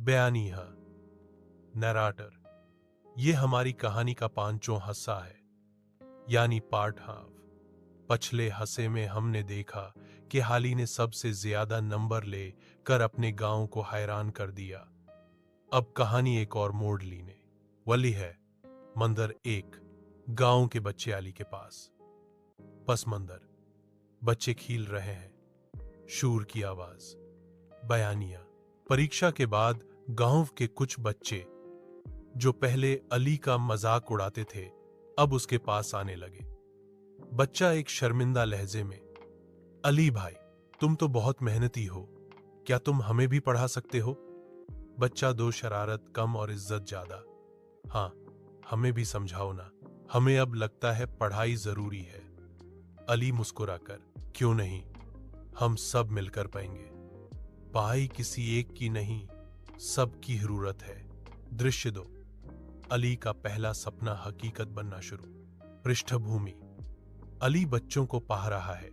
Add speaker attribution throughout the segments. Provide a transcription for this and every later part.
Speaker 1: बयानिया narrator. ये हमारी कहानी का पांचों हिस्सा है, यानी पार्ट हाफ। पिछले हिस्से में हमने देखा कि हाली ने सबसे ज्यादा नंबर ले कर अपने गांव को हैरान कर दिया। अब कहानी एक और मोड़ लेने वाली है। मंदिर एक। गांव के बच्चे अली के पास। पस मंदिर। बच्चे खेल रहे हैं। शूर की आवाज। बयानिया। परीक्षा के बाद गांव के कुछ बच्चे जो पहले अली का मजाक उड़ाते थे अब उसके पास आने लगे। बच्चा एक शर्मिंदा लहजे में, अली भाई, तुम तो बहुत मेहनती हो, क्या तुम हमें भी पढ़ा सकते हो? बच्चा दो, शरारत कम और इज्जत ज्यादा। हाँ, हमें भी समझाओ ना, हमें अब लगता है पढ़ाई जरूरी है। अली मुस्कुराकर, क्यों नहीं, हम सब मिलकर पाएंगे। पढ़ाई किसी एक की नहीं, सबकी जरूरत है। दृश्य दो। अली का पहला सपना हकीकत बनना शुरू। पृष्ठभूमि। अली बच्चों को पढ़ा रहा है।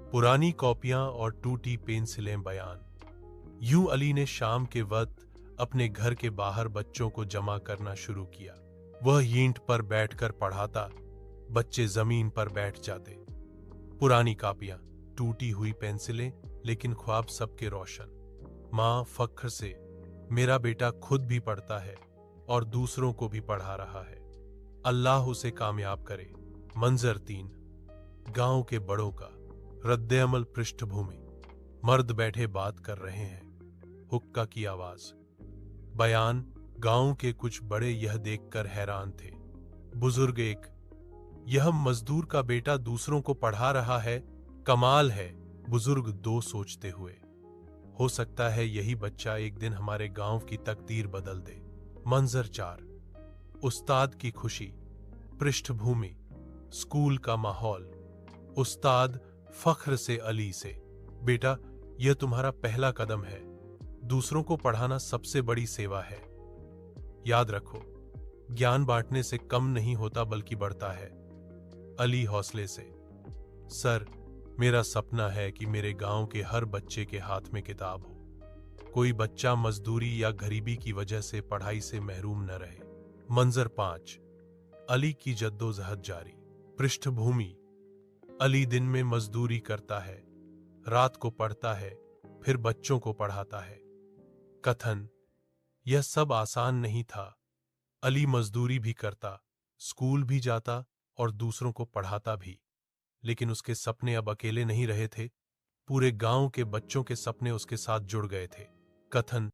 Speaker 1: पुरानी कॉपियां और टूटी पेंसिलें बयान। यूं अली ने शाम के वक्त अपने घर के बाहर बच्चों को जमा करना शुरू किया। वह ईंट पर बैठकर पढ़ाता, बच्चे जमीन पर बैठ जाते। पुरानी कॉपियां, टूटी हुई पेंसिलें, लेकिन ख्वाब सबके रोशन। मां फख्र से, मेरा बेटा खुद भी पढ़ता है और दूसरों को भी पढ़ा रहा है, अल्लाह उसे कामयाब करे। मंजर तीन। गांव के बड़ों का रद्द-ए-अमल। पृष्ठभूमि। मर्द बैठे बात कर रहे हैं। हुक्का की आवाज। बयान। गांव के कुछ बड़े यह देखकर हैरान थे। बुजुर्ग एक, यह मजदूर का बेटा दूसरों को पढ़ा रहा है, कमाल है। बुजुर्ग दो, सोचते हुए, हो सकता है यही बच्चा एक दिन हमारे गांव की तकदीर बदल दे। मंजर चार। उस्ताद की खुशी। पृष्ठभूमि। स्कूल का माहौल। उस्ताद फख्र से अली से, बेटा, यह तुम्हारा पहला कदम है। दूसरों को पढ़ाना सबसे बड़ी सेवा है। याद रखो, ज्ञान बांटने से कम नहीं होता बल्कि बढ़ता है। अली हौसले से, सर, मेरा सपना है कि मेरे गांव के हर बच्चे के हाथ में किताब हो। कोई बच्चा मजदूरी या गरीबी की वजह से पढ़ाई से महरूम न रहे। मंजर पांच। अली की जद्दोजहद जारी। पृष्ठभूमि। अली दिन में मजदूरी करता है, रात को पढ़ता है, फिर बच्चों को पढ़ाता है। कथन, यह सब आसान नहीं था। अली मजदूरी भी करता, स्कूल भी जाता और दूसरों को पढ़ाता भी, लेकिन उसके सपने अब अकेले नहीं रहे थे। पूरे गांव के बच्चों के सपने उसके साथ जुड़ गए थे। कथन,